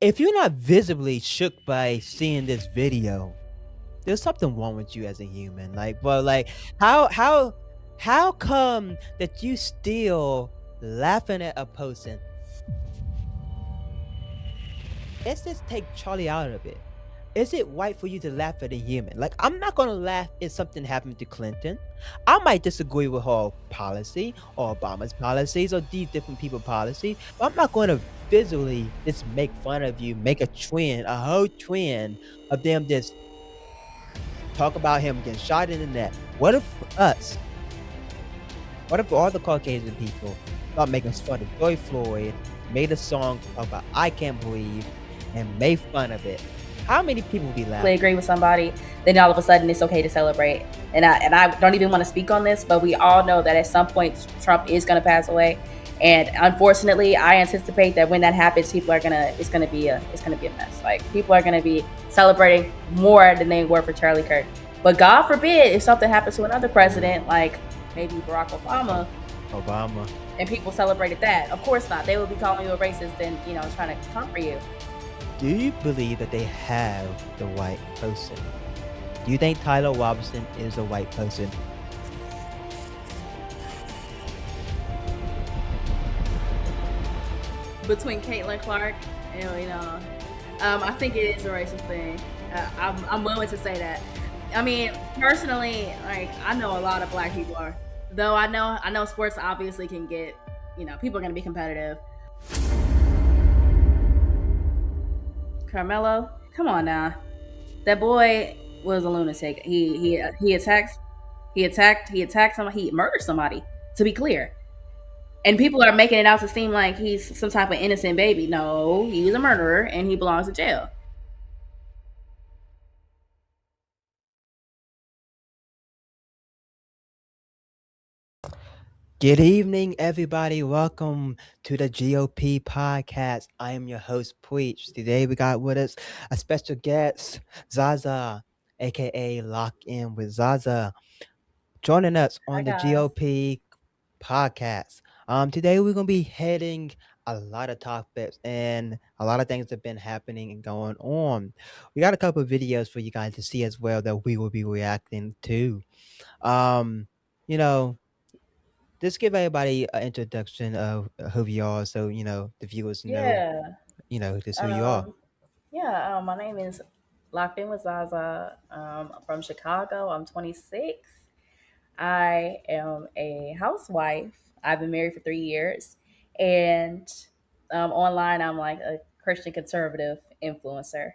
if you're not visibly shook by seeing this video, there's something wrong with you as a human. Like, but like, how come that you still laughing at a person? Let's just take Charlie out of it. Is it right for you to laugh at a human? Like, I'm not gonna laugh if something happened to Clinton. I might disagree with her policy or Obama's policies or these different people policy, but I'm not gonna visually just make fun of you, make a whole trend of them just talk about him getting shot in the neck. What if us? What if all the Caucasian people start making fun of Joy Floyd, made a song about I Can't Breathe, and made fun of it? How many people would be laughing? Agree with somebody, then all of a sudden it's okay to celebrate. And I don't even want to speak on this, but we all know that at some point Trump is going to pass away, and unfortunately, I anticipate that when that happens, people are it's gonna be a mess. Like, people are gonna be celebrating more than they were for Charlie Kirk. But God forbid if something happens to another president, like maybe Barack Obama, and people celebrated that. Of course not. They will be calling you a racist and trying to comfort you. Do you believe that they have the white person? Do you think Tyler Robinson is a white person? Between Caitlin Clark and I think it is a racist thing. I'm willing to say that. I mean, personally, like, I know a lot of black people are, though I know sports obviously can get, people are going to be competitive. Karmelo, come on now. That boy was a lunatic. He attacked somebody. He murdered somebody, to be clear. And people are making it out to seem like he's some type of innocent baby. No, he was a murderer and he belongs to jail. Good evening, everybody. Welcome to the GOP Podcast. I am your host, Preach. Today we got with us a special guest, Zaza, aka Lock In with Zaza, joining us on the GOP Podcast. Today we're gonna be heading a lot of topics and a lot of things have been happening and going on. We got a couple of videos for you guys to see as well that we will be reacting to. Um, you know, just give everybody an introduction of who you are, so the viewers know, just who you are. My name is LockinwithZaza. I'm from Chicago. I'm 26. I am a housewife. I've been married for 3 years, and online I'm like a Christian conservative influencer.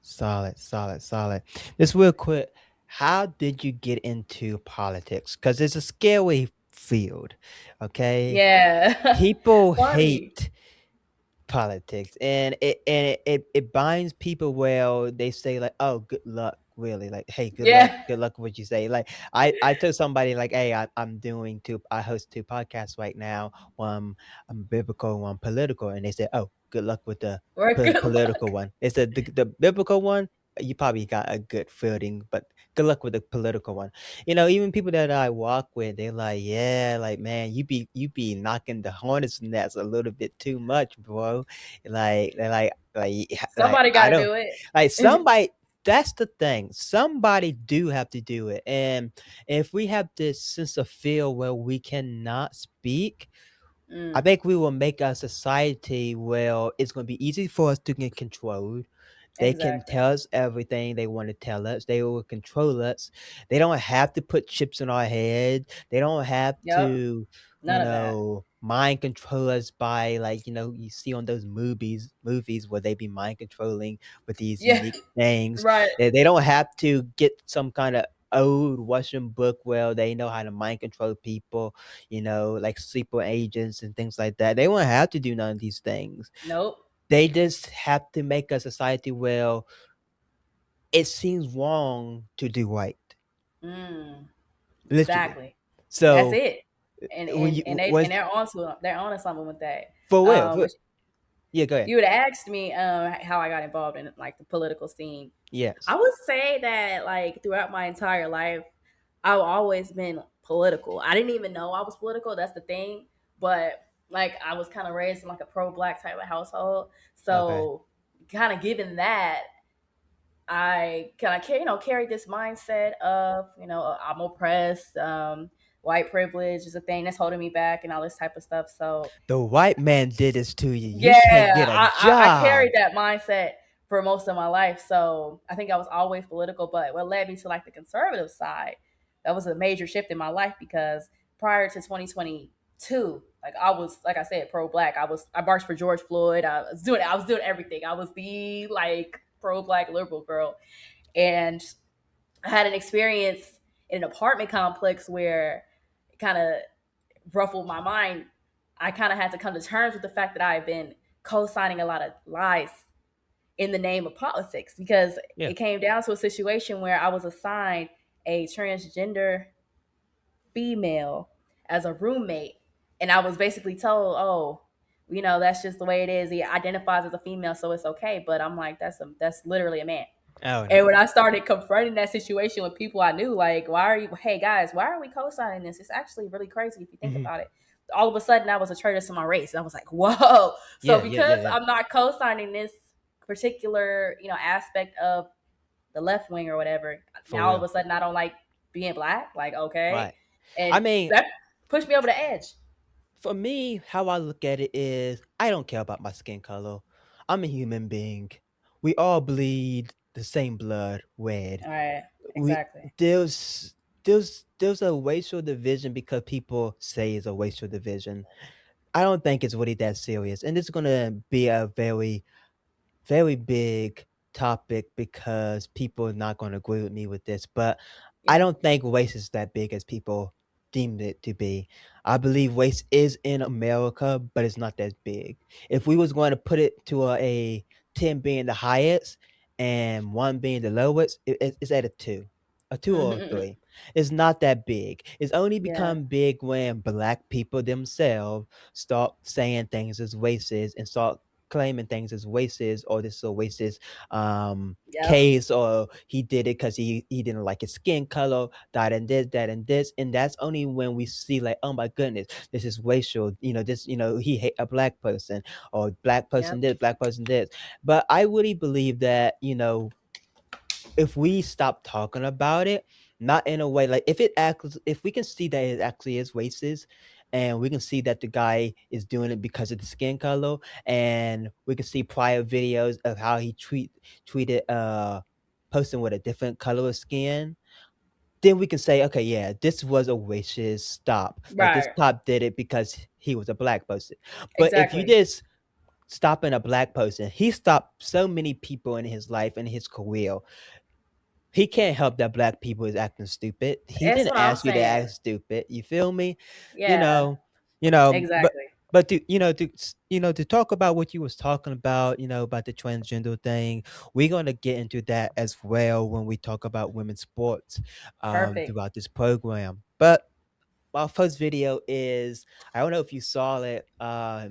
Solid, solid, solid. Just real quick, how did you get into politics? Because it's a scary field, okay? Yeah. People Funny. hate politics, and it binds people. Well, they say like, "Oh, good luck." Really, like, hey, good luck with what you say. Like, I told somebody like, hey, I host two podcasts right now. One I'm biblical, one political, and they said, oh, good luck with the political one. They said the biblical one, you probably got a good footing, but good luck with the political one. Even people that I walk with, they're like, yeah, like, man, you be knocking the hornet's nest a little bit too much, bro. Like, they're like Somebody I got to don't do it. like somebody. That's the thing. Somebody do have to do it, and if we have this sense of feel where we cannot speak, I think we will make a society where it's going to be easy for us to get controlled. They can Exactly. tell us everything they want to tell us. They will control us. They don't have to put chips in our head. They don't have Yep. to, None of that. mind control us by, like, you see on those movies where they be mind controlling with these Yeah. unique things. Right. They don't have to get some kind of old Russian book where they know how to mind control people, like sleeper agents and things like that. They won't have to do none of these things. Nope. They just have to make a society where it seems wrong to do right. Literally. Exactly. That's So it. And when and you and was they're onto something with that. for real. But Yeah, go ahead. you would have asked me how I got involved in like the political scene. Yes. I would say that like throughout my entire life, I've always been political. I didn't even know I was political. That's the thing. But like I was kind of raised in like a pro-black type of household, Okay. so kind of given that, I kind of carried this mindset of, I'm oppressed, white privilege is a thing that's holding me back, and all this type of stuff. So The white man did this to you. You can't yeah, get a I job. carried that mindset for most of my life. So I think I was always political, but what led me to like the conservative side, that was a major shift in my life, because prior to 2022, like I was, like I said, pro black. I marched for George Floyd. I was doing everything. I was the like pro black liberal girl. And I had an experience in an apartment complex where it kind of ruffled my mind. I kind of had to come to terms with the fact that I had been co-signing a lot of lies in the name of politics, because Yeah. it came down to a situation where I was assigned a transgender female as a roommate, and I was basically told, "Oh, that's just the way it is. He identifies as a female, so it's okay." But I'm like, that's literally a man. Oh And no. when I started confronting that situation with people I knew, like, hey guys, why are we co-signing this? It's actually really crazy if you think Hmm. about it. All of a sudden, I was a traitor to my race. And I was like, whoa. So Yeah, yeah, yeah, because yeah. I'm not co-signing this particular, aspect of the left wing or whatever, For now all of real. a sudden I don't like being black. Like, okay. Right. I And mean, that pushed me over the edge. for me, how I look at it is I don't care about my skin color. I'm a human being. We all bleed the same blood red. All right. We Exactly. there's a racial division because people say it's a racial division. I don't think it's really that serious. And it's gonna be a very big topic because people are not going to agree with me with this, but I Yeah. don't think race is that big as people deemed it to be. I believe race is in America, but it's not that big. If we was going to put it to a 10 being the highest and 1 being the lowest, it's at a two or a three. It's not that big. It's only Yeah. become big when black people themselves start saying things as racist and start claiming things as racist or this is a racist Yep. case or he did it because he didn't like his skin color, that and this. And that's only when we see like, oh my goodness, this is racial, this, he hate a black person or black person Yep. this, black person this. But I really believe that, if we stop talking about it, not in a way like if we can see that it actually is racist, and we can see that the guy is doing it because of the skin color, and we can see prior videos of how he treated a person with a different color of skin, then we can say, okay, yeah, this was a racist stop. Like this Right. cop did it because he was a black person. But if you Exactly. just stopping a black person, he stopped so many people in his life and his career. He can't help that black people is acting stupid. He That's didn't what I'm ask you to saying. act stupid. You feel me? You Yeah. know, you know, but Exactly. but to talk about what you was talking about, about the transgender thing, we're gonna get into that as well when we talk about women's sports Perfect. throughout this program. But my first video is, I don't know if you saw it. I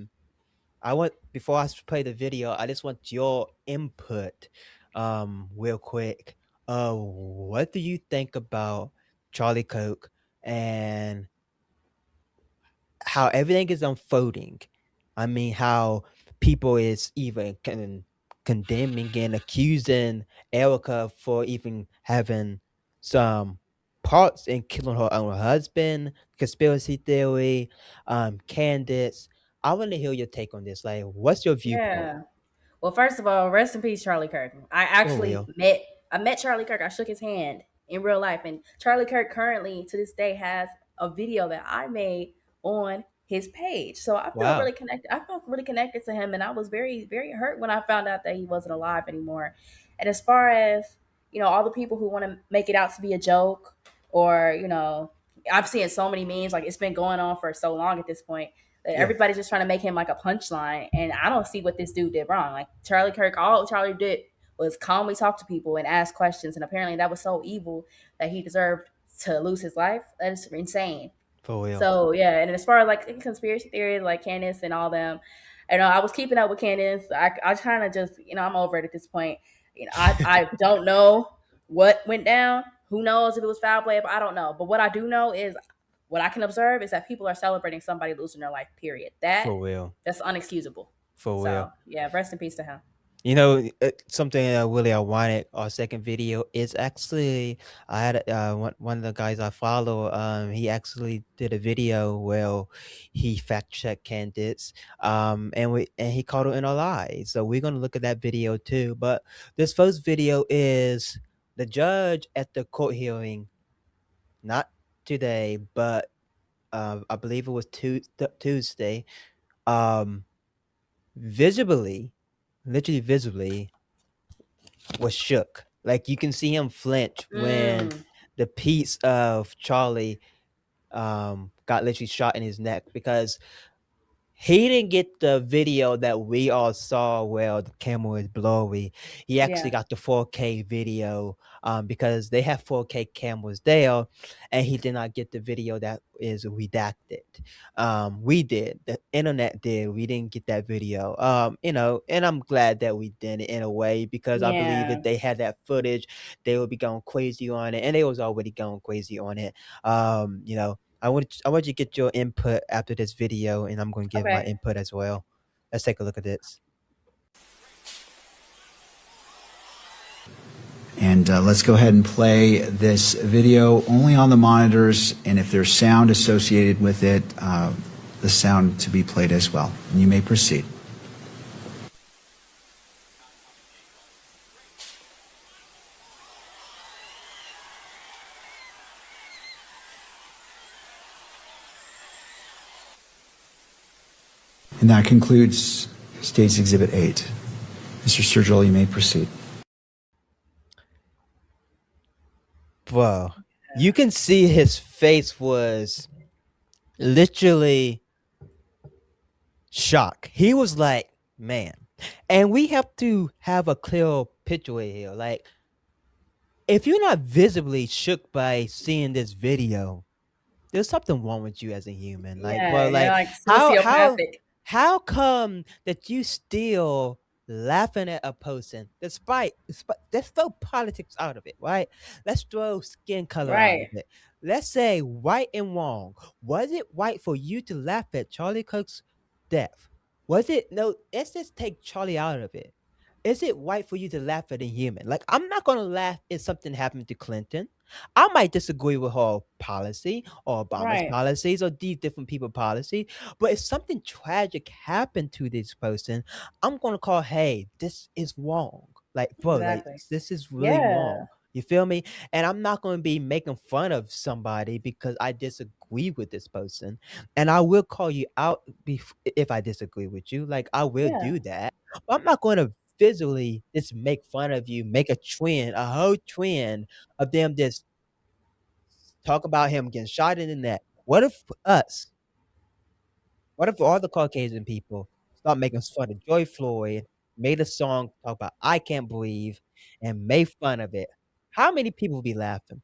want before I play the video, I just want your input, real quick. What do you think about Charlie Kirk and how everything is unfolding? I mean, how people is even condemning and accusing Erica for even having some parts in killing her own husband, conspiracy theory, Candace. I want to hear your take on this. Like, what's your viewpoint? Yeah. Well, first of all, rest in peace, Charlie Kirk. For real. I met Charlie Kirk. I shook his hand in real life, and Charlie Kirk currently to this day has a video that I made on his page. So I feel really Wow. connected. I felt really connected to him, and I was very, very hurt when I found out that he wasn't alive anymore. And as far as all the people who want to make it out to be a joke, or I've seen so many memes. Like it's been going on for so long at this point that Yeah. everybody's just trying to make him like a punchline, and I don't see what this dude did wrong. Like Charlie Kirk, all Charlie did was calmly talk to people and ask questions, and apparently that was so evil that he deserved to lose his life. That is insane. For real. So yeah, and as far as like conspiracy theories, like Candace and all them, I was keeping up with Candace. I kind of just I'm over it at this point. I don't know what went down. Who knows if it was foul play? But I don't know. But what I do know is what I can observe is that people are celebrating somebody losing their life. Period. For real. That's unexcusable. For real. So yeah, rest in peace to him. Something really ironic. Our second video is actually I had one of the guys I follow. He actually did a video where he fact checked candidates, and he called it in a lie. So we're gonna look at that video too. But this first video is the judge at the court hearing, not today, but I believe it was Tuesday. Um, visibly, literally visibly was shook. Like you can see him flinch when Mm, the piece of Charlie got literally shot in his neck because he didn't get the video that we all saw where the camera is blurry. He actually yeah. got the 4K video because they have 4K cameras there, and he did not get the video that is redacted. We did. The internet did. We didn't get that video. And I'm glad that we did it in a way because I believe Yeah. if they had that footage, they would be going crazy on it, and they was already going crazy on it. I want you to get your input after this video, and I'm going to give my Okay. input as well. Let's take a look at this. And let's go ahead and play this video only on the monitors, and if there's sound associated with it, the sound to be played as well. And you may proceed. And that concludes State's Exhibit 8. Mr. Sturgill, you may proceed. Bro, you can see his face was literally shocked. He was like, man. And we have to have a clear picture here. Like, if you're not visibly shook by seeing this video, there's something wrong with you as a human. Like, Yeah, bro, you're like like how how sociopathic. how come that you still laughing at a person despite let's throw politics out of it, right? Let's throw skin color out of Right. it. Let's say right and wrong. Was it right for you to laugh at Charlie Kirk's death? Was it no? Let's just take Charlie out of it. Is it right for you to laugh at a human? Like, I'm not gonna laugh if something happened to Clinton. I might disagree with her policy or Obama's Right. policies or these different people policy, but if something tragic happened to this person, I'm gonna call, hey, this is wrong. Like, bro, like Exactly. this is really Yeah. wrong. You feel me? And I'm not gonna be making fun of somebody because I disagree with this person. And I will call you out if I disagree with you. Like, I will Yeah. do that. But I'm not gonna visually just make fun of you, make a whole trend of them just talk about him getting shot in the neck. What if all the Caucasian people start making fun of Joy Floyd, made a song talk about I Can't Breathe, and made fun of it? How many people would be laughing?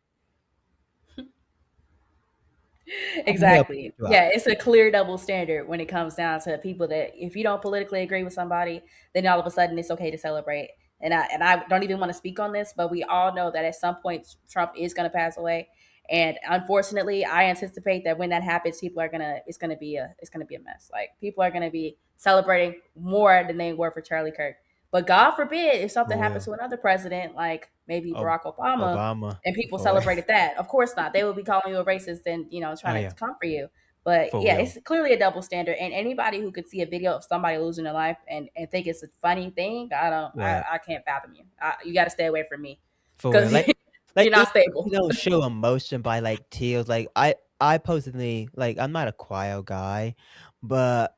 How many help Exactly. you out? Yeah, it's a clear double standard when it comes down to people that if you don't politically agree with somebody, then all of a sudden it's okay to celebrate. And I don't even want to speak on this, but we all know that at some point Trump is going to pass away, and unfortunately, I anticipate that when that happens, people are gonna it's gonna be a mess. Like people are gonna be celebrating more than they were for Charlie Kirk. But God forbid if something For happens real. to another president, like maybe Ob Barack Obama, Obama. and people For real. celebrated that. Of course not. They would be calling you a racist and Oh, trying to yeah. comfort you. But For yeah, real. it's clearly a double standard. And anybody who could see a video of somebody losing their life and think it's a funny thing, Right. I can't fathom you. You got to stay away from me For real. because Like you're even not you stable. don't show emotion by like tears. Like I personally like I'm not a choir guy, but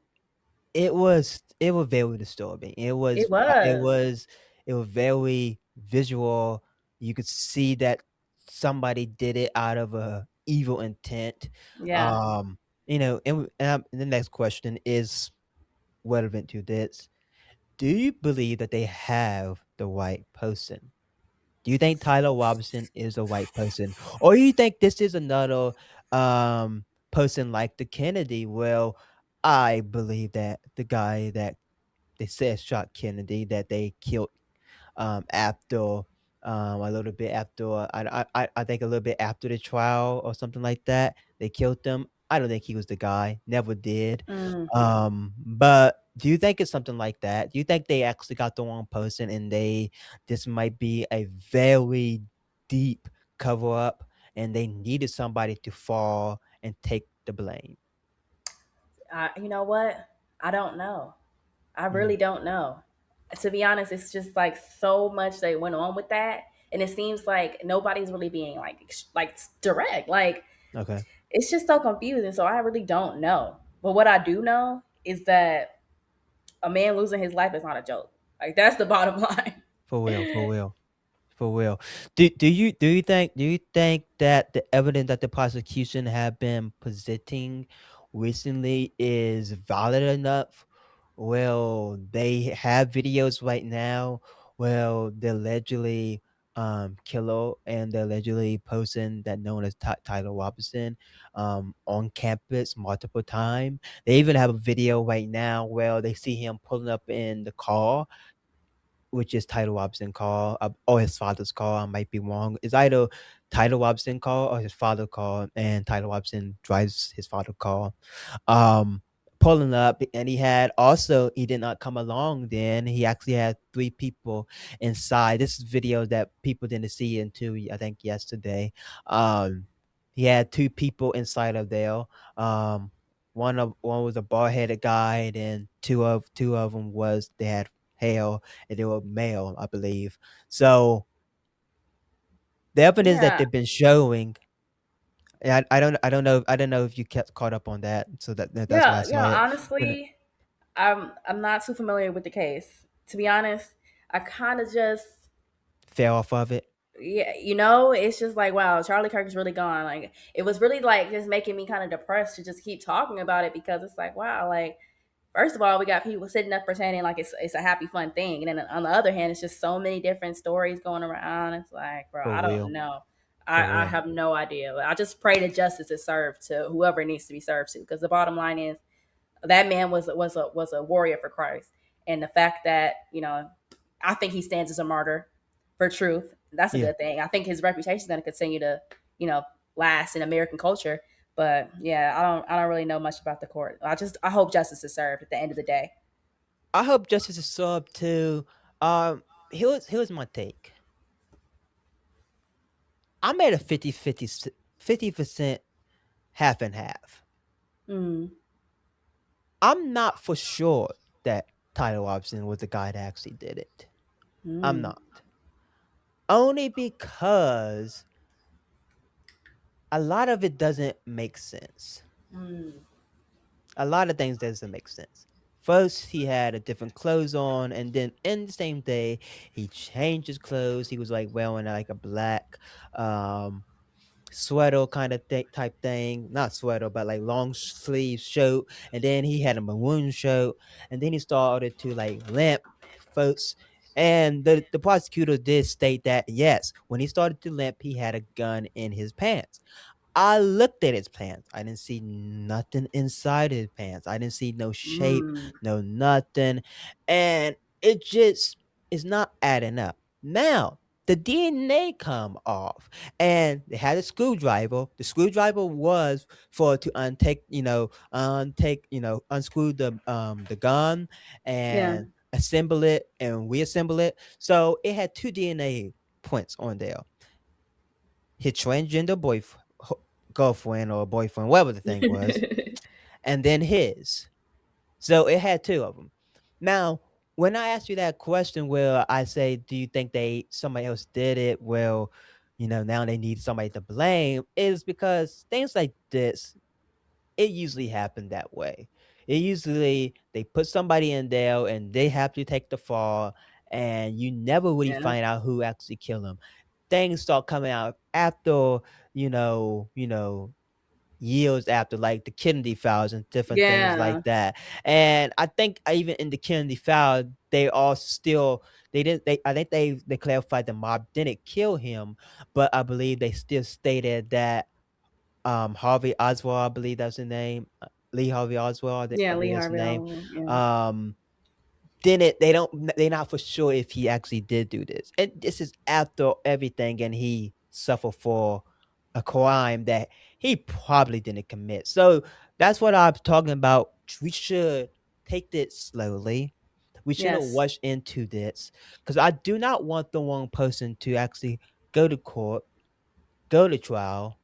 it was very disturbing. It was. It was very visual. You could see that somebody did it out of a evil intent. Yeah. Um, and the next question is relevant to this. Do you believe that they have the right person? Do you think Tyler Robinson is a white person? Or you think this is another person like the Kennedy? Well, I believe that the guy that they said shot Kennedy, that they killed after a little bit after I think a little bit after the trial or something like that. They killed him. I don't think he was the guy. Never did. Mm, But Do you think it's something like that? Do you think they actually got the wrong person and this might be a very deep cover up and they needed somebody to fall and take the blame? You know what? I don't know. I Mm, really don't know. To be honest, it's just like so much that went on with that, and it seems like nobody's really being like direct. Like okay, it's just so confusing. So I really don't know. But what I do know is that a man losing his life is not a joke. Like that's the bottom line. for real, for real. For real. Do you think that the evidence that the prosecution have been presenting recently is valid enough? Well, they have videos right now. Well, they allegedly killer and they're allegedly posting that known as Tyler Robinson on campus multiple times. They even have a video right now where they see him pulling up in the car, which is Tyler Robson car, or his father's car. I might be wrong. It's either Tyler Robson car or his father car, and Tyler Robson drives his father car. Um, Pulling up, and he did not come along. Then he actually had three people inside. This is video that people didn't see until I think yesterday. Um, he had two people inside of there. Um, one was a bald headed guy, and two of them was they had hair and they were male, I believe. So the evidence that Yeah, they've been showing, I don't know if you kept caught up on that. So that's why I yeah, saw yeah. it. But Honestly, I'm not too familiar with the case. To be honest, I kind of just fell off of it. yeah, it's just like wow, Charlie Kirk is really gone. Like it was really like just making me kind of depressed to just keep talking about it because it's like wow, like first of all, we got people sitting up pretending like it's a happy fun thing, and then on the other hand, it's just so many different stories going around. It's like bro, For I don't real. know. For I real. have no idea. But I just pray that justice is served to whoever it needs to be served to because the bottom line is that man was a warrior for Christ, and the fact that I think he stands as a martyr for truth. That's a Yeah. good thing. I think his reputation is going to continue to you know last in American culture. But yeah, I don't really know much about the court. I hope justice is served at the end of the day. I hope justice is served too. Here's my take. I'm at a 50% half and half. Mm, I'm not for sure that Tyler Robson was the guy that actually did it. I'm mm, not. Only because a lot of it doesn't make sense. mm. A lot of things doesn't make sense. First, he had a different clothes on, and then in the same day, he changed his clothes. He was like wearing like a black um sweater kind of type thing, not sweater, but like long sleeve shirt. And then he had a maroon shirt, and then he started to like limp, folks. And the prosecutor did state that yes, when he started to limp, he had a gun in his pants. I looked at his pants. I didn't see nothing inside his pants. I didn't see no shape, Mm. no nothing. And it just is not adding up. Now, the DNA come off and they had a screwdriver. The screwdriver was for to unscrew the gun Yeah, and assemble it and reassemble it. So it had two DNA points on there. His transgender boyfriend, girlfriend or boyfriend, whatever the thing was, and then his. So it had two of them. Now, when I ask you that question, where I say, "Do you think somebody else did it?" Well, now they need somebody to blame, is because things like this, it usually happen that way. It usually they put somebody in there and they have to take the fall, and you never really yeah, find out who actually killed them. Things start coming out after years after, like the Kennedy files and different things like yeah, that. And I think even in the Kennedy file, they all still they didn't they I think they clarified the mob didn't kill him, but I believe they still stated that Harvey Oswald, I believe that's his name, Lee Harvey Oswald, I yeah. Lee believe that's his Harvey name. Oswald. Yeah, Um, didn't they don't they're not for sure if he actually did do this. And this is after everything, and he suffered for a crime that he probably didn't commit. So that's what I'm talking about. We should take it slowly. We shouldn't Yes. rush into this because I do not want the wrong person to actually go to court, go to trial,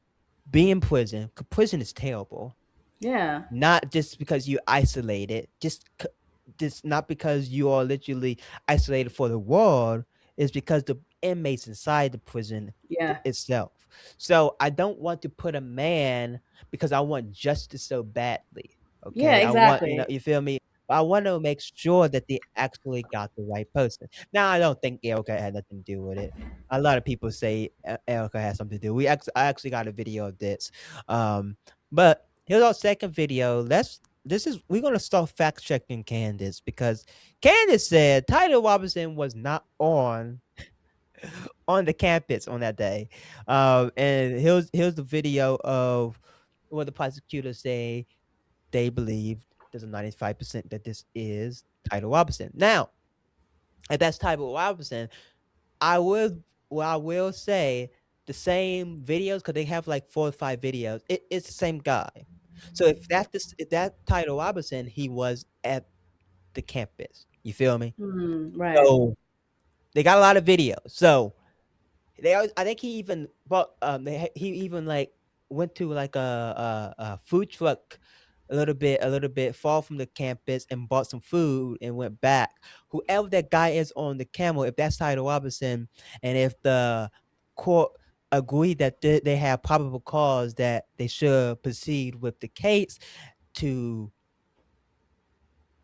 be in prison. 'Cause prison is terrible. Yeah. Not just because you isolated, just not because you are literally isolated for the world. It's because the inmates inside the prison Yeah. itself. So I don't want to put a man because I want justice so badly. Yeah, Okay, I want exactly. you feel me. I want to make sure that they actually got the right person. Now I don't think Erica had nothing to do with it. A lot of people say Erica has something to do. I actually got a video of this. But here's our second video. We're gonna start fact checking Candace because Candace said Tyler Robinson was not on the campus on that day. And here's the video of what the prosecutors say they believe there's a 95% that this is Tyler Robinson. Now, if that's Tyler Robinson, I will say the same videos because they have like 4 or 5 videos. It's the same guy. So if that Tyler Robinson, he was at the campus. You feel me? Right. So they got a lot of videos. So I think he even bought he even like went to like a food truck a little bit far from the campus and bought some food and went back. Whoever that guy is on the camera, if that's Tyler Robinson, and if the court agree that they have probable cause that they should proceed with the case to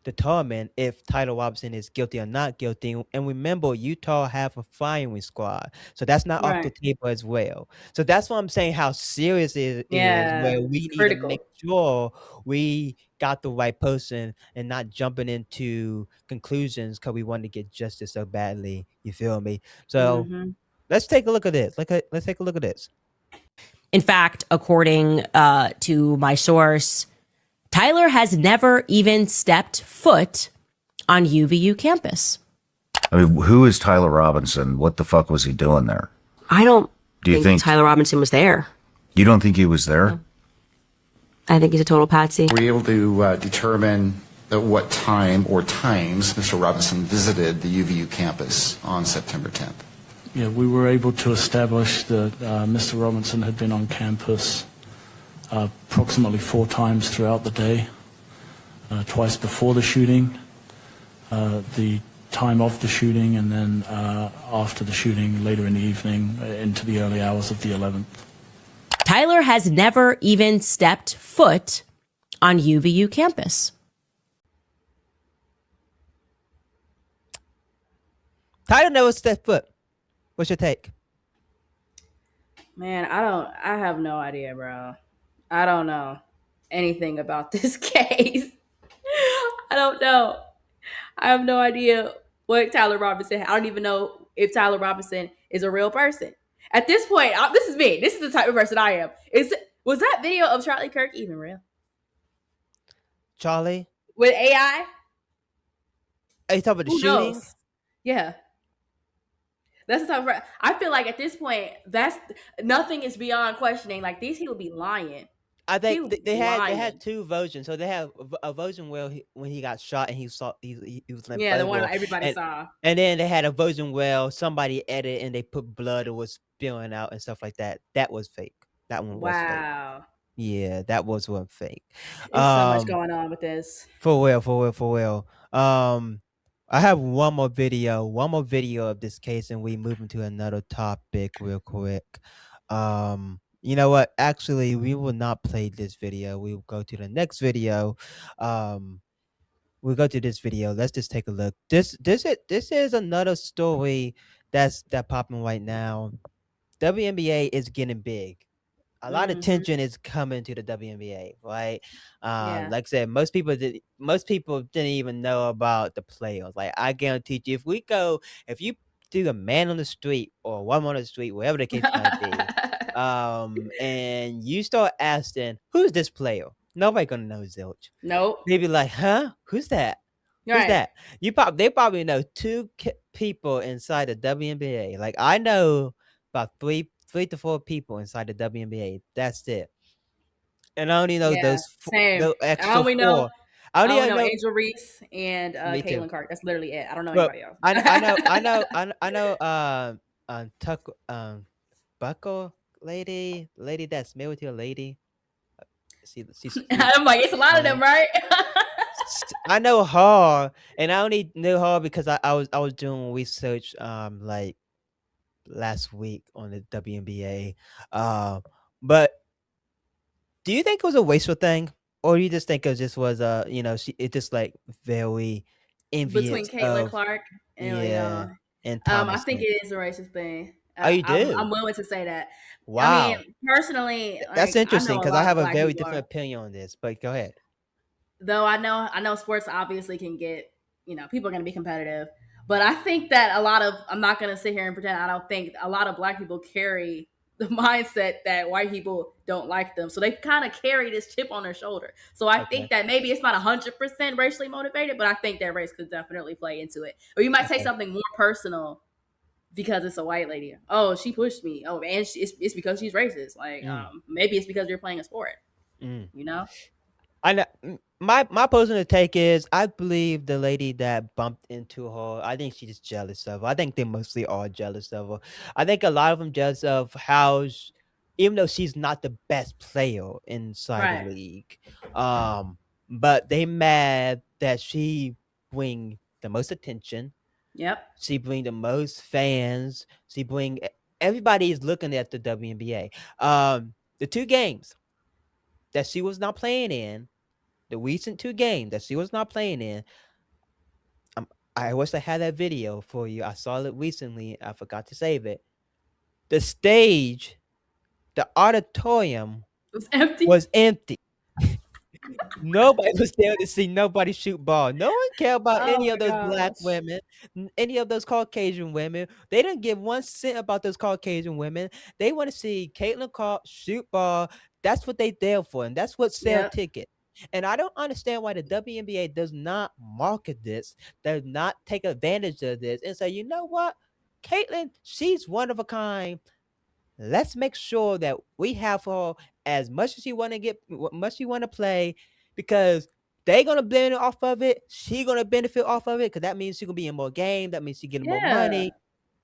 determine if Tyler Robinson is guilty or not guilty. And remember, Utah have a firing squad, so that's not off the Right. table as well. So that's why I'm saying how serious it is, Yeah. where It's we need to make critical. sure we got the right person and not jumping into conclusions because we want to get justice so badly. You feel me? So Mm-hmm. let's take a look at this. Let's take a look at this. In fact, according to my source, Tyler has never even stepped foot on UVU campus. I mean, who is Tyler Robinson? What the fuck was he doing there? I don't Do you think Tyler Robinson was there. You don't think he was there? I think he's a total patsy. Were you able to determine at what time or times Mr. Robinson visited the UVU campus on September 10th? Yeah, we were able to establish that Mr. Robinson had been on campus approximately 4 times throughout the day, twice before the shooting, the time of the shooting, and then after the shooting later in the evening into the early hours of the 11th. Tyler has never even stepped foot on UVU campus. Tyler never stepped foot. What's your take? Man, I have no idea, bro. I don't know anything about this case. I don't know. I have no idea what Tyler Robinson. I don't even know if Tyler Robinson is a real person. At this point, this is me. This is the type of person I am. Was that video of Charlie Kirk even real? Charlie? With AI? Are you talking about the Who shooting? knows? Yeah. That's the type of. I feel like at this point, that's nothing is beyond questioning. Like these people be lying. I think they lying. had 2 versions. So they have a version where when he got shot and he was like Yeah, the one everybody saw. and then they had a version where somebody edited and they put blood and was spilling out and stuff like that. That was fake. That one was fake. Wow. Yeah, that was one fake. There's so much going on with this. For real. I have one more video of this case, and we move into another topic real quick. You know what? Actually, we will not play this video. We will go to the next video. We'll go to this video. Let's just take a look. This is another story that's popping right now. WNBA is getting big. A lot of tension is coming to the WNBA, right? Yeah. Like I said, most people didn't even know about the playoffs. Like I guarantee you, if you do a man on the street or a woman on the street, wherever the case might be, and you start asking, who's this player? Nobody gonna know Zilch. Nope. They be like, huh? Who's that? Who's Right. that? They probably know 2 people inside the WNBA. Like I know about 3 to 4 people inside the WNBA. That's it. And I only know Yeah, those same. the I extra only 4. know I I only only know know. Angel Reese and Me too. Caitlin Clark. That's literally it. I don't know Well, anybody else. I know. Tuck, Buckle lady that's married to a lady. She's I'm like, it's a lot of them, right? I know her, and I only knew her because I was doing research like last week on the WNBA. But do you think it was a wasteful thing, or you just think it just was it just like very Between envious Caitlin of Clark and yeah and I Thomas think Smith? it is a racist thing. Oh, you I'm do? willing to say that. I mean, Wow, personally, that's like I interesting know a because I lot of have a black very people are. different opinion on this. But go ahead. Though I know sports obviously can get, people are going to be competitive, but I think that a lot of, I'm not going to sit here and pretend I don't think a lot of black people carry the mindset that white people don't like them, so they kind of carry this chip on their shoulder. So I Okay. think that maybe it's not 100% racially motivated, but I think that race could definitely play into it. Or you might say Okay. something more personal because it's a white lady. Oh, she pushed me. Oh, and it's because she's racist. Like, Mm, maybe it's because you're playing a sport. mm. You know? I know my personal take is I believe the lady that bumped into her. I think she's just jealous of her. I think they mostly are jealous of her. I think a lot of them jealous of how, even though she's not the best player inside the Right. league, but they mad that she bring the most attention. Yep. She bring the most fans. Everybody is looking at the WNBA. The two games that she was not playing in, the recent two games that she was not playing in. I wish I had that video for you. I saw it recently. I forgot to save it. The stage, the auditorium It was empty. was empty. Nobody was there to see nobody shoot ball. No one cared about Oh any my of those black gosh. women, any of those Caucasian women. They didn't give one cent about those Caucasian women. They want to see Caitlin Clark shoot ball. That's what they there for, and that's what sell Yep. ticket. And I don't understand why the WNBA does not market this, does not take advantage of this, and say, you know what, Caitlin, she's one of a kind. Let's make sure that we have her as much as she want to get, much she want to play, because they gonna benefit off of it. She gonna benefit off of it because that means she gonna be in more game. That means she getting more Yeah. money.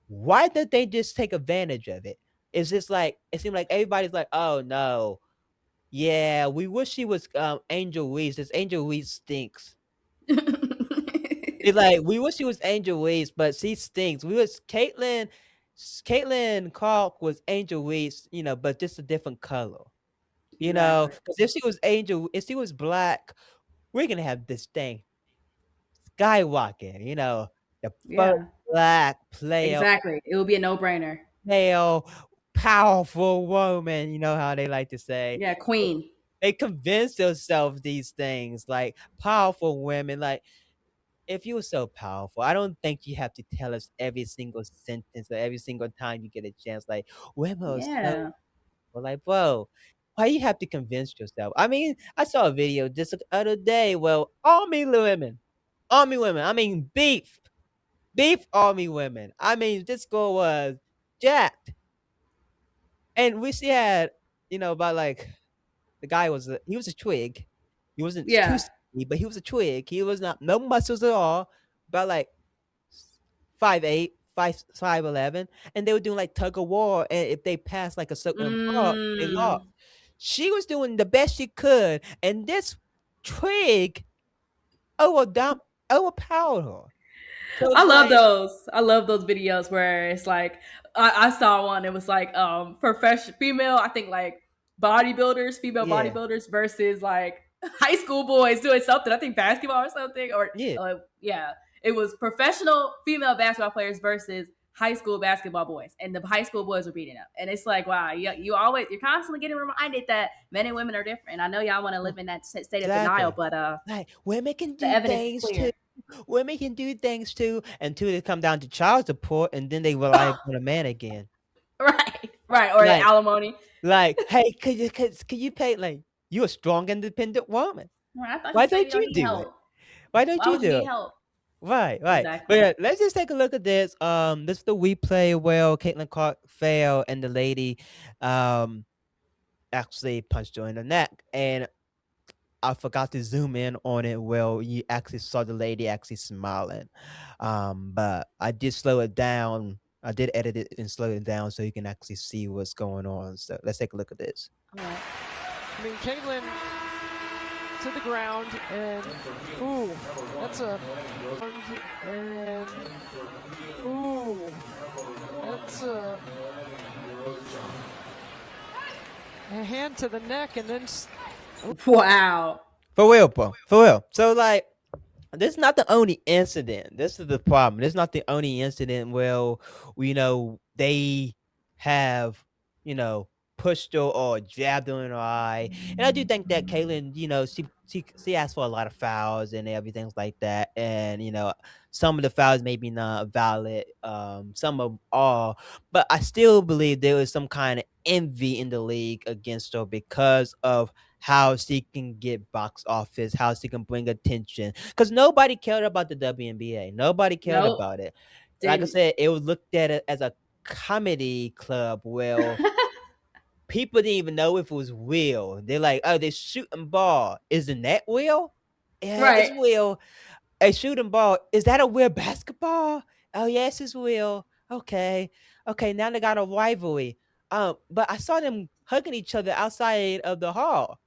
Why don't they just take advantage of it? It's just like it seems like everybody's like, oh no, yeah, we wish she was Angel Reese. This Angel Reese stinks. It's like we wish she was Angel Reese, but she stinks. We was Caitlin Clark was Angel Reese, but just a different color. Exactly. Because if she was black, we're gonna have this thing skyrocketing. The first Yeah. black player, Exactly. It would be a no-brainer. male, powerful woman. You know how they like to say. Yeah, queen. They convince themselves these things like powerful women. Like, if you were so powerful, I don't think you have to tell us every single sentence or every single time you get a chance. Like, women are so, Yeah. well, like, bro, why you have to convince yourself? I mean, I saw a video just the other day. Well, army women. I mean, beef army women. I mean, this girl was jacked, and we see had, about like the guy he was a twig. He wasn't too Yeah. skinny, but he was a twig. He was not no muscles at all. About like 5'8", 5'11", and they were doing like tug of war. And if they passed like a certain part, they lost. Mm. She was doing the best she could, and this twig overpowered her. So I it's love like, those. I love those videos where it's like I saw one. It was like professional female. I think like bodybuilders, female yeah, bodybuilders versus like high school boys doing something. I think basketball or something. Or yeah, yeah, it was professional female basketball players versus high school basketball boys, and the high school boys were beating up. And it's like, wow, you're constantly getting reminded that men and women are different. I know y'all want to live in that state of denial, exactly. but Like, women can the do evidence is things too. clear. Women can do things too, until they come down to child support, and then they rely on a man again. Right, right, or the Like, alimony. hey, could you pay? Like, you're a strong, independent woman. Right, I thought Why you said you don't don't you need do it? help. Why don't Why you would you do need it? help? Right, right. But Exactly. yeah, let's just take a look at this. This is the replay where Caitlin Clark fell, and the lady, actually punched her in the neck, and I forgot to zoom in on it. Well, you actually saw the lady actually smiling. But I did slow it down. I did edit it and slow it down so you can actually see what's going on. So let's take a look at this. I mean, Caitlin to the ground, and ooh, that's a and ooh, that's a hand to the neck, and then Wow. For real, bro. For real. So like, this is not the only incident. This is the problem. This is not the only incident where they have pushed her or jabbed her in her eye. And I do think that Caitlyn, she asked for a lot of fouls and everything like that. And some of the fouls maybe not valid. Some of all, but I still believe there was some kind of envy in the league against her because of how she can get box office, how she can bring attention. Because nobody cared about the WNBA. Nobody cared Nope. about it. Like I Didn't. said, it was looked at it as a comedy club. Well, people didn't even know if it was real. They're like, oh, they're shooting ball. Isn't that real? Yeah, it's Right. real. A shooting ball. Is that a real basketball? Oh, yes, it's real. Okay. Okay, now they got a rivalry. But I saw them hugging each other outside of the hall.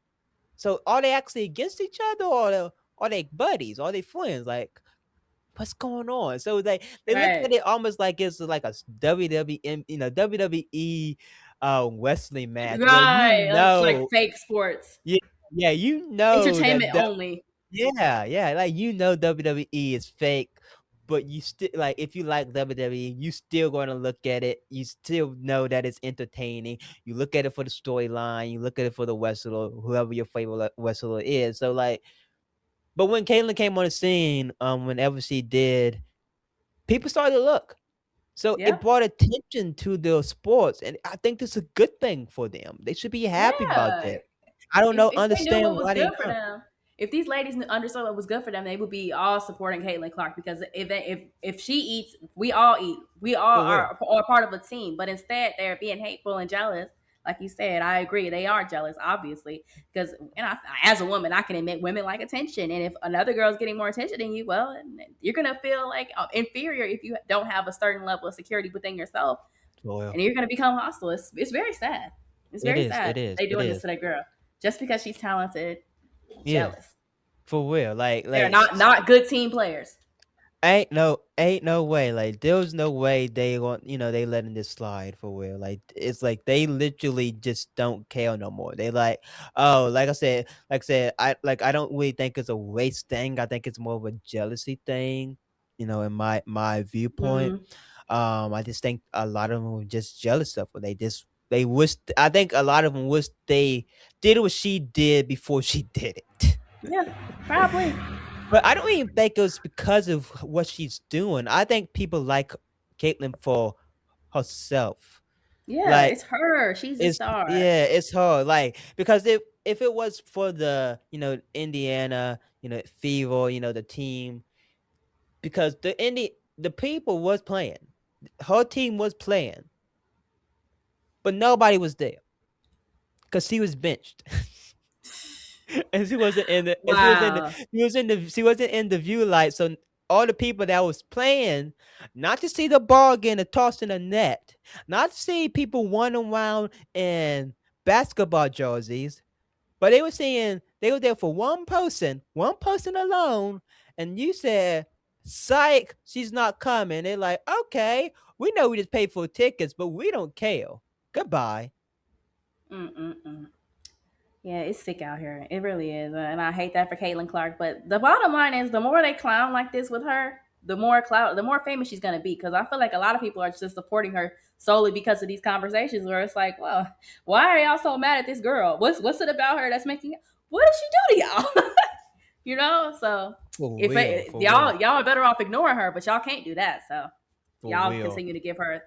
So are they actually against each other, or are they buddies? Are they friends? Like, what's going on? So they look Right. at it almost like it's like a WWE wrestling match where Right. It's like fake sports. yeah, yeah, Entertainment only. yeah, like WWE is fake, but you still like if you like WWE, you still going to look at it. You still know that it's entertaining. You look at it for the storyline. You look at it for the wrestler, whoever your favorite wrestler is. So like, but when Caitlyn came on the scene, whenever she did, people started to look. So Yeah. it brought attention to the sports, and I think this is a good thing for them. They should be happy about Yeah. that. I don't know, If they knew understand what was why they good for don't. them, if these ladies understood what was good for them, they would be all supporting Caitlin Clark, because if she eats, we all eat. We all For real. are part of a team. But instead, they're being hateful and jealous. Like you said, I agree. They are jealous, obviously, because as a woman, I can admit women like attention. And if another girl's getting more attention than you, well, you're gonna feel like inferior if you don't have a certain level of security within yourself, For real. and you're gonna become hostile. It's very sad. It's It very is. sad It is. they It doing this is. to that girl just because she's talented. Yeah. Jealous. For real. They're not good team players. ain't no way. Like there was no way they want they letting this slide for real. Like it's like they literally just don't care no more. They like, oh, like I said, I don't really think it's a race thing. I think it's more of a jealousy thing. In my viewpoint. Mm-hmm. I just think a lot of them were just jealous of her. They wish. I think a lot of them wish they did what she did before she did it. Yeah, probably. But I don't even think it was because of what she's doing. I think people like Caitlyn for herself. Yeah, Like it's her. She's the star. it's her. Like because if it was for the Indiana Fever the team, because the people was playing, her team was playing, but nobody was there because she was benched. And she wasn't in the and Wow. she wasn't in the view light. So all the people that was playing, not to see the ball getting tossed in the net, not to see people running around in basketball jerseys, but they were there for one person alone, and you said, psych, she's not coming. They're like, okay, we know we just paid for tickets, but we don't care. Goodbye. Mm-mm-mm. Yeah, it's sick out here. It really is, and I hate that for Caitlin Clark. But the bottom line is, the more they clown like this with her, the more famous she's gonna be. Because I feel like a lot of people are just supporting her solely because of these conversations, where it's like, well, why are y'all so mad at this girl? What's it about her that's making? What did she do to y'all? So For if real, for real, y'all are better off ignoring her, but y'all can't do that. So for y'all real. continue to give her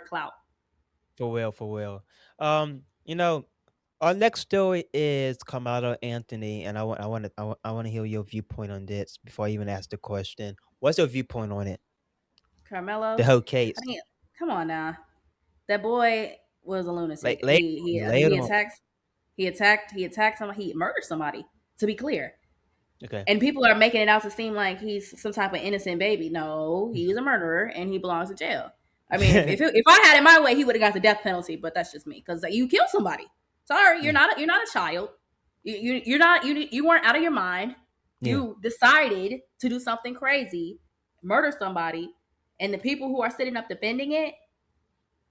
clout. For real, for real. Our next story is Karmelo Anthony, and I want to hear your viewpoint on this before I even ask the question. What's your viewpoint on it? The Carmelo, whole case. I mean, come on now. That boy was a Like lunatic. lay lay it He on. attacked somebody. He murdered somebody. To be clear. Okay. And people are making it out to seem like he's some type of innocent baby. No, he was a murderer and he belongs to jail. I mean, if I had it my way, he would have got the death penalty. But that's just me, because you killed somebody. Sorry, you're not a child. You weren't out of your mind. You decided to do something crazy, murder somebody, and the people who are sitting up defending it,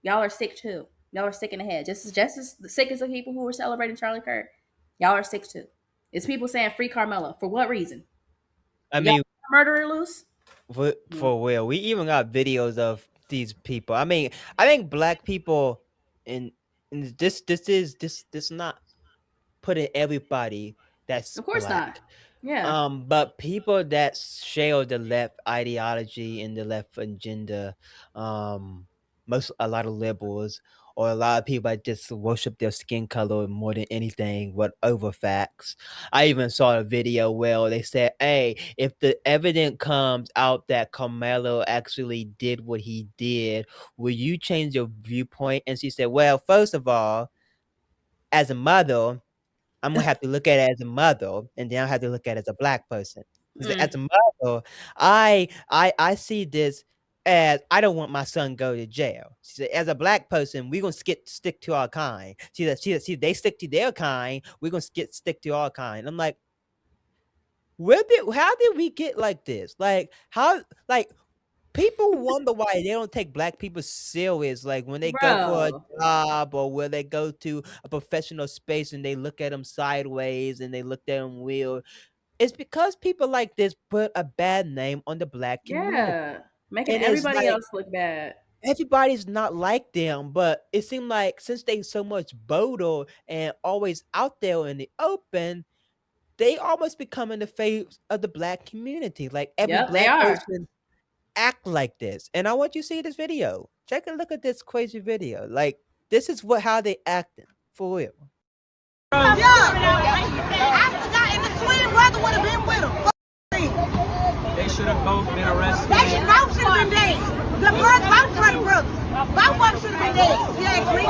y'all are sick too. Y'all are sick in the head, just as sick as the people who were celebrating Charlie Kirk. Y'all are sick too. It's people saying free Karmelo. For what reason? I mean, murderer loose? for real, we even got videos of these people. I mean, I think black people in this not putting everybody that's Of course black. not. Yeah. But people that share the left ideology and the left agenda, a lot of liberals or a lot of people that just worship their skin color more than anything, what over facts. I even saw a video where they said, "Hey, if the evidence comes out that Karmelo actually did what he did, will you change your viewpoint?" And she said, "Well, first of all, as a mother, I'm gonna have to look at it as a mother, and then I have to look at it as a black person. As a mother, I see this as I don't want my son go to jail. She said, as a black person, we're gonna stick to our kind. She said, they stick to their kind, we're gonna stick to our kind. I'm like, how did we get like this? Like, how, like, people wonder why they don't take black people serious, like when they go for a job or where they go to a professional space and they look at them sideways and they look at them weird. It's because people like this put a bad name on the black community. Yeah. Making And it's everybody like, else look bad. everybody's not like them, but it seemed like since they so much bolder and always out there in the open, they almost becoming the face of the black community. Like every Yep, they black are. person act like this. And I want you to see this video. Take a look at this crazy video. Like, this is how they acting for real. Yeah, I forgot, and the twin brother would have been with him. They should have both been arrested. They both should have been dead. The both brothers. Both of them should have been dead. You ask me?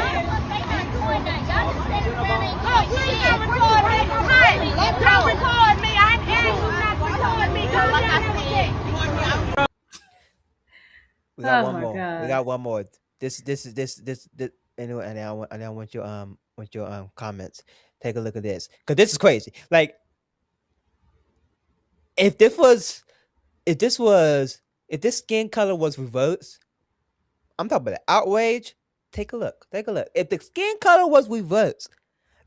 Don't record me. I ain't asked you not to record me. Like I said. We got Oh one my more. God. We got one more. This anyway, and I want your comments. Take a look at this, because this is crazy. Like, if this skin color was reversed, I'm talking about the outrage. Take a look. If the skin color was reversed,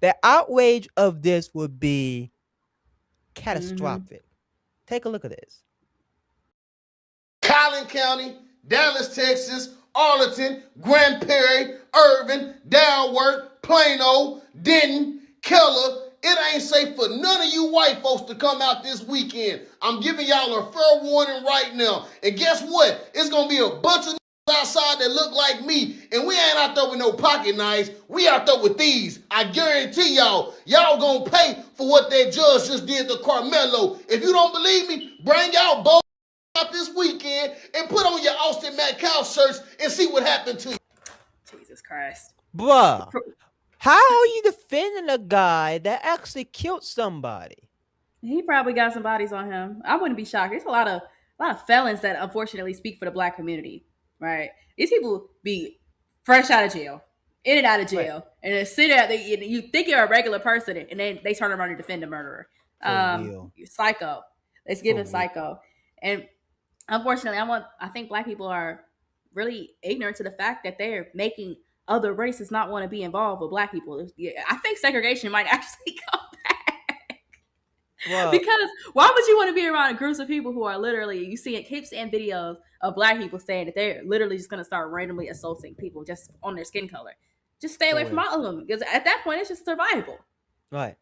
the outrage of this would be catastrophic. Take a look at this. Collin County, Dallas, Texas, Arlington, Grand Prairie, Irvin, Dalworth, Plano, Denton, Keller. It ain't safe for none of you white folks to come out this weekend. I'm giving y'all a fair warning right now. And guess what? It's going to be a bunch of outside that look like me. And we ain't out there with no pocket knives. We out there with these. I guarantee y'all going to pay for what that judge just did to Karmelo. If you don't believe me, bring y'all both out this weekend and put on your Austin Metcalf shirts and see what happened to you. Jesus Christ. Bruh, how are you defending a guy that actually killed somebody? He probably got some bodies on him. I wouldn't be shocked. There's a lot of felons that unfortunately speak for the black community, right? These people be fresh out of jail, in and out of jail, right, and then sit there. You think you're a regular person, and then they turn around and defend a murderer. Psycho. Let's give it psycho. And unfortunately, I think black people are really ignorant to the fact that they're making other races not want to be involved with black people. I think segregation might actually come back. Well, because why would you want to be around groups of people who are literally, keep seeing videos of black people saying that they're literally just going to start randomly assaulting people just on their skin color. Just stay away from all of them, because at that point it's just survival. Right.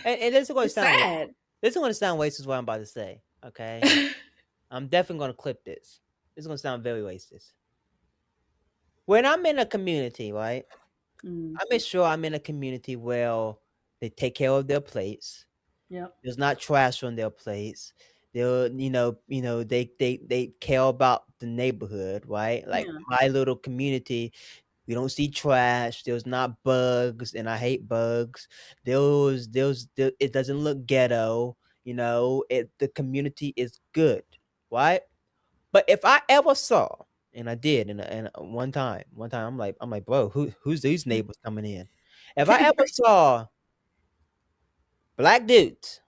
And this is going to sound racist, what I'm about to say. Okay. I'm definitely going to clip this. This is going to sound very racist. When I'm in a community, right, I make sure I'm in a community where they take care of their plates. Yeah. There's not trash on their plates. They're, they care about the neighborhood, right? Like my little community, We don't see trash. There's not bugs, and I hate bugs. It doesn't look ghetto. The community is good, right? But if I ever saw, and I did, and one time, I'm like, bro, who's these neighbors coming in? If I ever saw black dudes,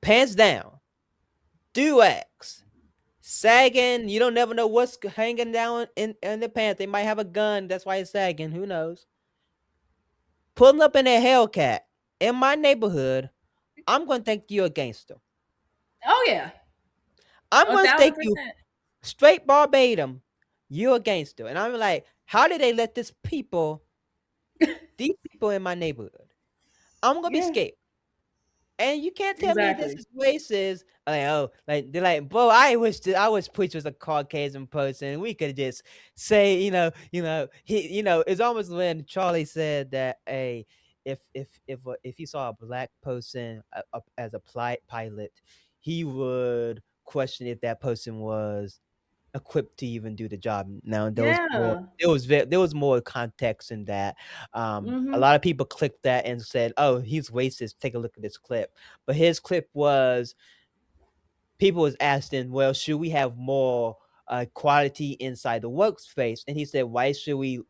pants down, do-rags, sagging, you don't never know what's hanging down in the pants. They might have a gun. That's why it's sagging. Who knows? Pulling up in a Hellcat in my neighborhood, I'm gonna think you're a gangster. Oh yeah, I'm gonna think 1,000%. you straight Barbados. You're a gangster, and I'm like, how did they let these people in my neighborhood? I'm gonna be Yeah, scared. And you can't tell me this exactly. is racist. Like, oh, like they're like, bro, I wish Preach was a Caucasian person. We could just say, it's almost when Charlie said that, hey, if he saw a black person as a pilot, he would question if that person was equipped to even do the job. Now Yeah. there was more context in that. A Mm-hmm. lot of people clicked that and said, "Oh, he's racist. Take a look at this clip." But his clip was people was asking, "Well, should we have more quality inside the workspace?" And he said, "Why should we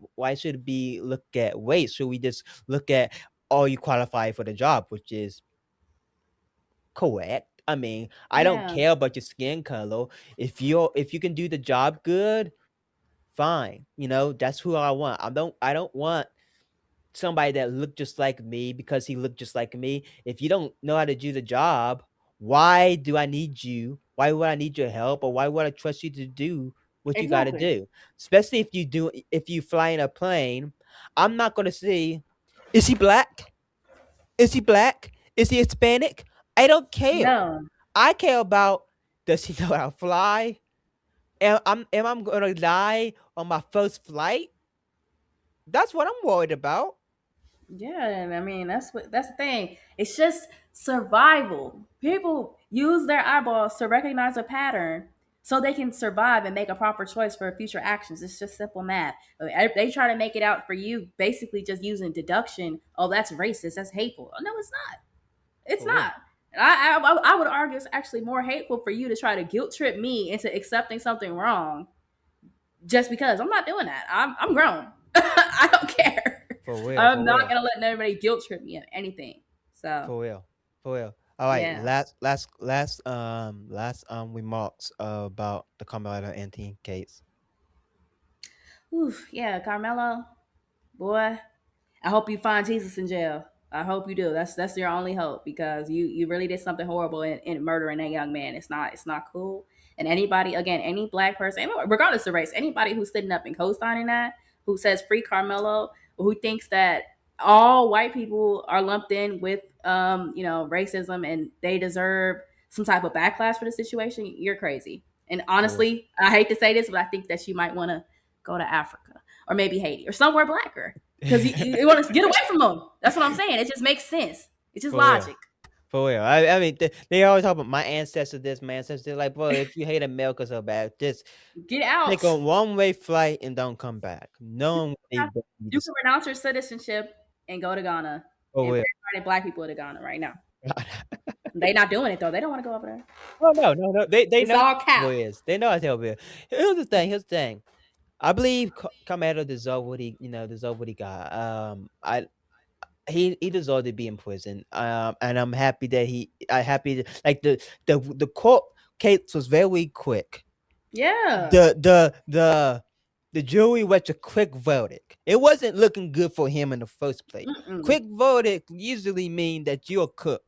look at race? Should we just look at all you qualify for the job, which is correct? I mean, I don't Yeah, care about your skin color. If you can do the job good, fine. That's who I want. I don't want somebody that looked just like me because he looked just like me. If you don't know how to do the job, why do I need you? Why would I need your help, or why would I trust you to do what you got to exactly. do? Especially if you fly in a plane, I'm not going to see, is he black? Is he black? Is he Hispanic? I don't care. No. I care about, does he know how to fly? Am I gonna die on my first flight? That's what I'm worried about. Yeah, and I mean that's the thing. It's just survival. People use their eyeballs to recognize a pattern so they can survive and make a proper choice for future actions. It's just simple math. They try to make it out for you, basically just using deduction. Oh, that's racist. That's hateful. Oh, no, it's not. It's For real. not. I would argue it's actually more hateful for you to try to guilt trip me into accepting something wrong just because. I'm not doing that. I'm grown. I don't care. For real. I'm For not real. gonna let nobody guilt trip me in anything. So For real. For real. All right. yeah. Last remarks about the Carmelo Anthony case. Oof, yeah, Carmelo, boy. I hope you find Jesus in jail. I hope you do. That's your only hope because you really did something horrible in murdering that young man. It's not cool. And anybody, again, any black person, regardless of race, anybody who's sitting up and co-signing that, who says free Carmelo, who thinks that all white people are lumped in with racism and they deserve some type of backlash for the situation, you're crazy. And For real. honestly, I hate to say this, but I think that you might want to go to Africa or maybe Haiti or somewhere blacker because you want to get away from them. That's what I'm saying. It just makes sense. It's just For real. logic. For real. I mean, they always talk about my ancestor this, my ancestor. Like, bro, if you hate America so bad, just Get out. take a one-way flight and don't come back. No one Yeah. needs you You to. can renounce your citizenship and go to Ghana For and bring real. black people to Ghana right now. They not doing it though. They don't want to go over there. Oh no. They It's know all how cap. it is. They know how terrible it is. Here's the thing. I believe Carmelo deserved what he got. He deserved to be in prison. And I'm happy that like the court case was very quick. Yeah. The jury reached a quick verdict. It wasn't looking good for him in the first place. Mm-mm. Quick verdict usually mean that you're cooked.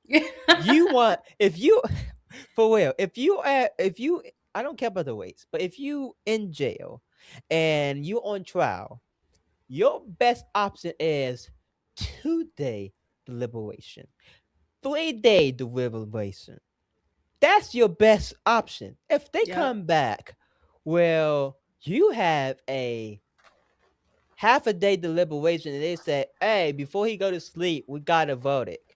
Yeah. You want if you for real if you I don't care about the weights, but if you in jail and you on trial, your best option is 2-day deliberation, 3-day deliberation. That's your best option. If they Yep. come back, well, you have a half a day deliberation, and they say, "Hey, before he go to sleep, we got a verdict."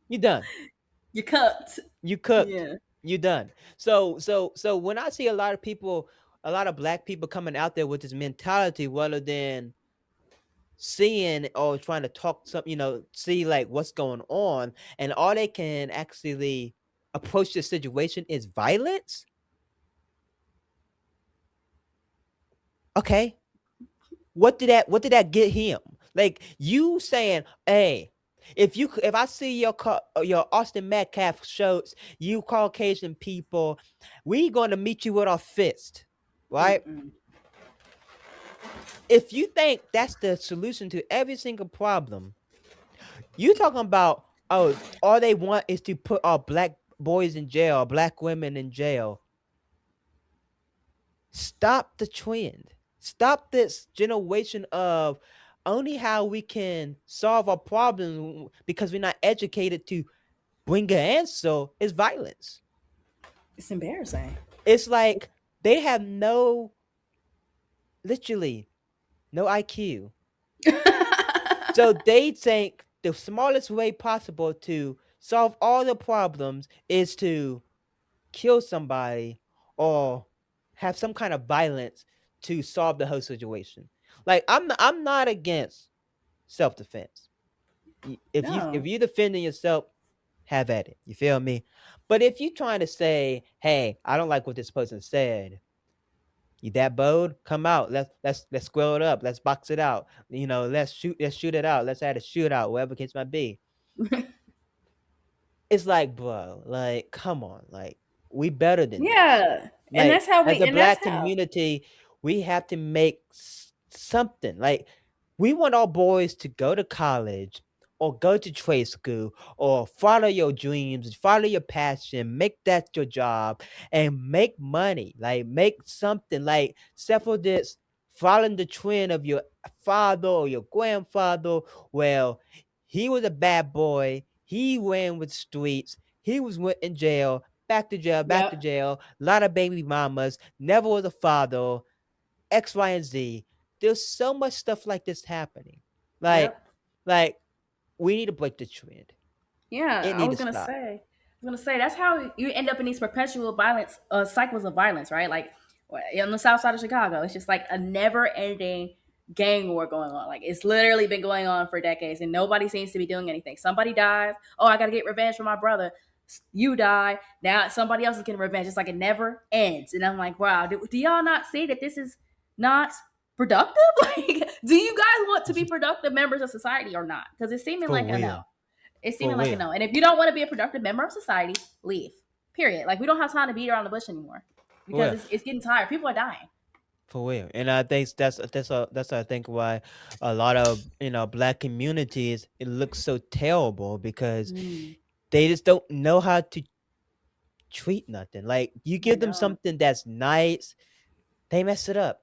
You done. You cooked. You cooked. Yeah. You done. So when I see a lot of people a lot of black people coming out there with this mentality rather than seeing or trying to talk some, see like what's going on, and all they can actually approach the situation is violence. Okay, what did that get him? Like, you saying, hey, if I see your Austin Metcalf shirts, you Caucasian people, we gonna meet you with our fist, right? Mm-mm. If you think that's the solution to every single problem, you talking about, oh, all they want is to put our black boys in jail, black women in jail. Stop the trend. Stop this generation of only how we can solve our problems because we're not educated to bring an answer is violence. It's embarrassing. It's like they have literally no IQ. So they think the smallest way possible to solve all the problems is to kill somebody or have some kind of violence to solve the whole situation. Like, I'm not against self-defense. If you defending yourself, have at it. You feel me? But if you trying to say, hey, I don't like what this person said, you that bold? Come out. Let's square it up. Let's box it out. Let's shoot it out. Let's add a shootout, whatever the case might be. It's like, bro, like, come on, like, we better than this. Yeah, Like, and that's how we. as a And black that's how. community, we have to make something. Like, we want our boys to go to college or go to trade school or follow your dreams, follow your passion, make that your job, and make money. Like, make something. Like, settle this, following the trend of your father or your grandfather. Well, he was a bad boy. He ran with streets. He went in jail, back to jail, back to Yep. jail. A lot of baby mamas, never was a father, X, Y, and Z. There's so much stuff like this happening. Like, Yep. we need to break the trend. Yeah, It I need was to gonna stop. say. I was gonna say that's how you end up in these perpetual violence cycles of violence, right? Like on the south side of Chicago, it's just like a never-ending gang war going on. Like, it's literally been going on for decades, and nobody seems to be doing anything. Somebody dies. Oh, I gotta get revenge for my brother. You die. Now somebody else is getting revenge. It's like it never ends. And I'm like, wow, do y'all not see that this is not productive? Like, do you guys want to be productive members of society or not? Because it's seeming For like a no. real. It's For seeming like a real. no. And if you don't want to be a productive member of society, leave. Period. Like, we don't have time to beat around the bush anymore because Well, it's getting tired. People are dying. for real. And I think that's I think why a lot of black communities, it looks so terrible because they just don't know how to treat nothing. Like, you give them something that's nice, they mess it up.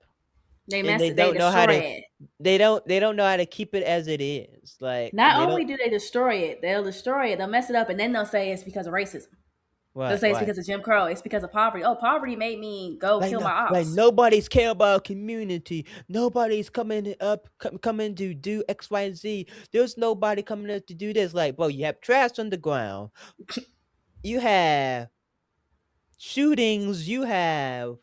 They And mess they it. They don't know how destroy to it. they don't know how to keep it as it is. Like, Not they only don't. do they destroy it, they'll destroy it. They'll mess it up, and then they'll say it's because of racism. They'll say it's because of Jim Crow. It's because of poverty. Oh, poverty made me go Like, kill no, my ops. like, nobody's care about community. Nobody's coming to do X, Y, and Z. There's nobody coming up to do this. Like, bro, you have trash on the ground. You have shootings. You have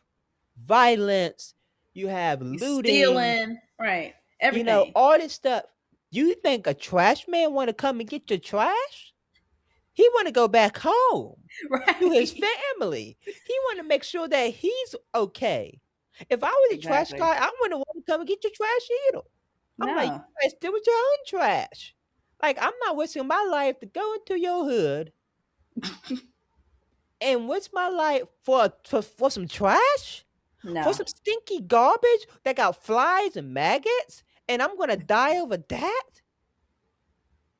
violence. You have looting. Stealing, right? Everything. All this stuff. You think a trash man want to come and get your trash? He want to go back home to his family. He want to make sure that he's okay. If I was a trash Exactly. guy, I wouldn't want to come and get your trash either. I'm like, you No. guys deal with your own trash. Like, I'm not wasting my life to go into your hood and waste my life for some trash? No. For some stinky garbage that got flies and maggots, and I'm gonna die over that?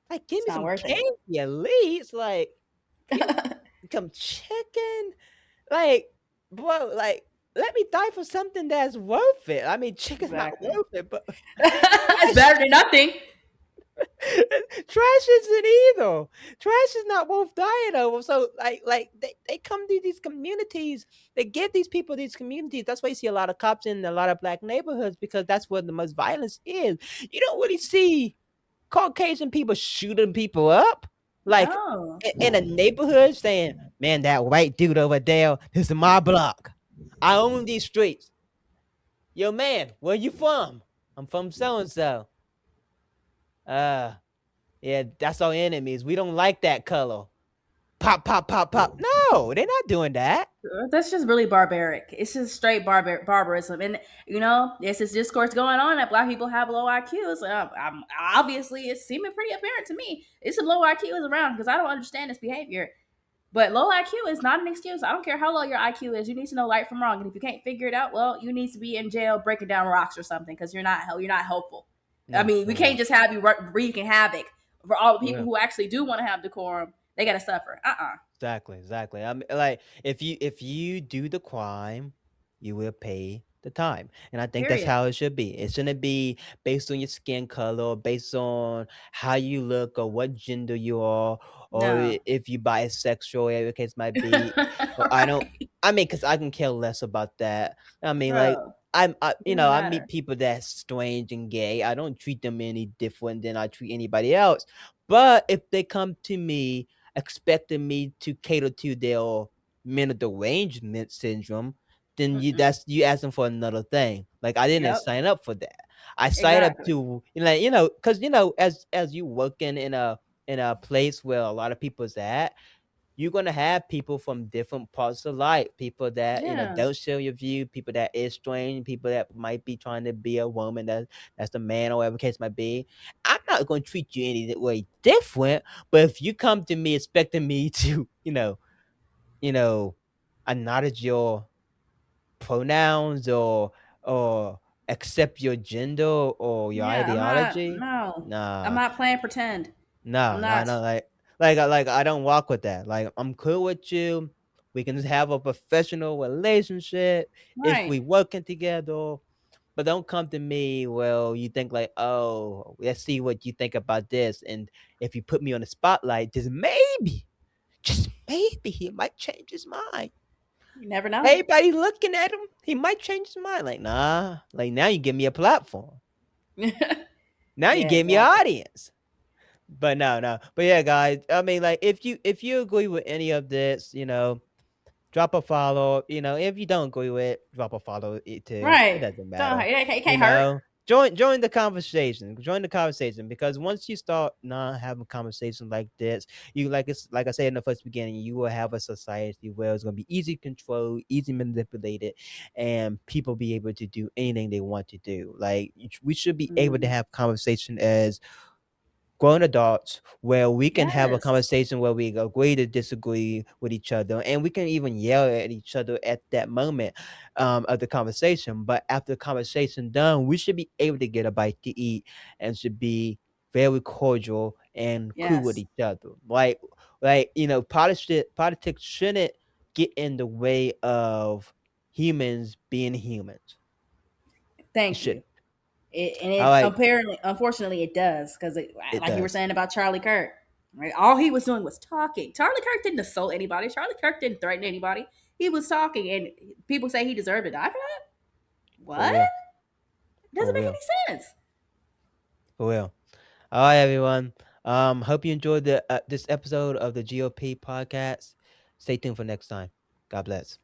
Like, give It's me not some worth it. candy at least. Like, give me some chicken. Like, bro, like, let me die for something that's worth it. I mean, chicken's Exactly. not worth it, but It's better than nothing. trash isn't either. Trash is not worth dying over. So, like they come to these communities. They give these people these communities. That's why you see a lot of cops in a lot of black neighborhoods, because that's where the most violence is. You don't really see Caucasian people shooting people up, like, No. in a neighborhood, saying, "Man, that white dude over there, this is my block. I own these streets." Yo, man, where you from? I'm from so and so. Yeah, that's our enemies. We don't like that color. Pop, pop, pop, pop. No, they're not doing that. That's just really barbaric. It's just straight barbarism, and there's this discourse going on that black people have low IQs. Obviously, it's seeming pretty apparent to me. It's some low IQs around because I don't understand this behavior. But low IQ is not an excuse. I don't care how low your IQ is. You need to know right from wrong, and if you can't figure it out, well, you need to be in jail breaking down rocks or something because you're not helpful. I mean, we can't just have you wreaking havoc for all the people who actually do want to have decorum. They gotta suffer. Exactly. I mean, like if you do the crime, you will pay the time, and I think that's Period. how it should be. It shouldn't be based on your skin color, or based on how you look, or what gender you are, or No. if you bisexual, whatever the case might be. Or I don't. I mean, because I can care less about that. I mean, like Bro, I doesn't I matter. meet people that's strange and gay. I don't treat them any different than I treat anybody else. But if they come to me expecting me to cater to their mental derangement syndrome, then you asking for another thing. Like I didn't Yep. sign up for that. I signed up Exactly. to because as you working in a place where a lot of people's at, you're gonna have people from different parts of life, people that Yeah. don't share your view, people that is strange, people that might be trying to be a woman that's the man or whatever case might be. I'm not gonna treat you any way different, but if you come to me expecting me to, acknowledge your pronouns or accept your gender or your Yeah, I'm not. ideology, No, I'm nah. not playing pretend. No, I'm no, not. no, like I don't walk with that. Like I'm cool with you. We can just have a professional relationship if Right. we working together. But don't come to me. Well, you think like, oh, let's see what you think about this. And if you put me on the spotlight, just maybe he might change his mind. You never know. Everybody looking at him, he might change his mind. Like, nah. Like now you give me a platform. Now you Yeah, gave me an exactly. audience. But no. But yeah, guys. I mean, like, if you agree with any of this, drop a follow. If you don't agree with it, drop a follow it too. It Right. doesn't Don't, matter. it You can't hurt. know, join the conversation. Join the conversation because once you start not having conversations like this, you like I said in the first beginning, you will have a society where it's gonna be easy controlled, easy manipulated, and people be able to do anything they want to do. Like we should be able to have conversation as grown adults where we can have a Yes. conversation where we agree to disagree with each other and we can even yell at each other at that moment of the conversation. But after the conversation done, we should be able to get a bite to eat and should be very cordial and cool with Yes. each other. Politics shouldn't get in the way of humans being humans. It Thank you. shouldn't. And All it right. apparently, unfortunately, it does because, It like you were does. saying about Charlie Kirk, right? All he was doing was talking. Charlie Kirk didn't assault anybody. Charlie Kirk didn't threaten anybody. He was talking, and people say he deserved to die for that. For What? real. Doesn't For make real. any sense. For real. All right, everyone. Hope you enjoyed this episode of the GOP podcast. Stay tuned for next time. God bless.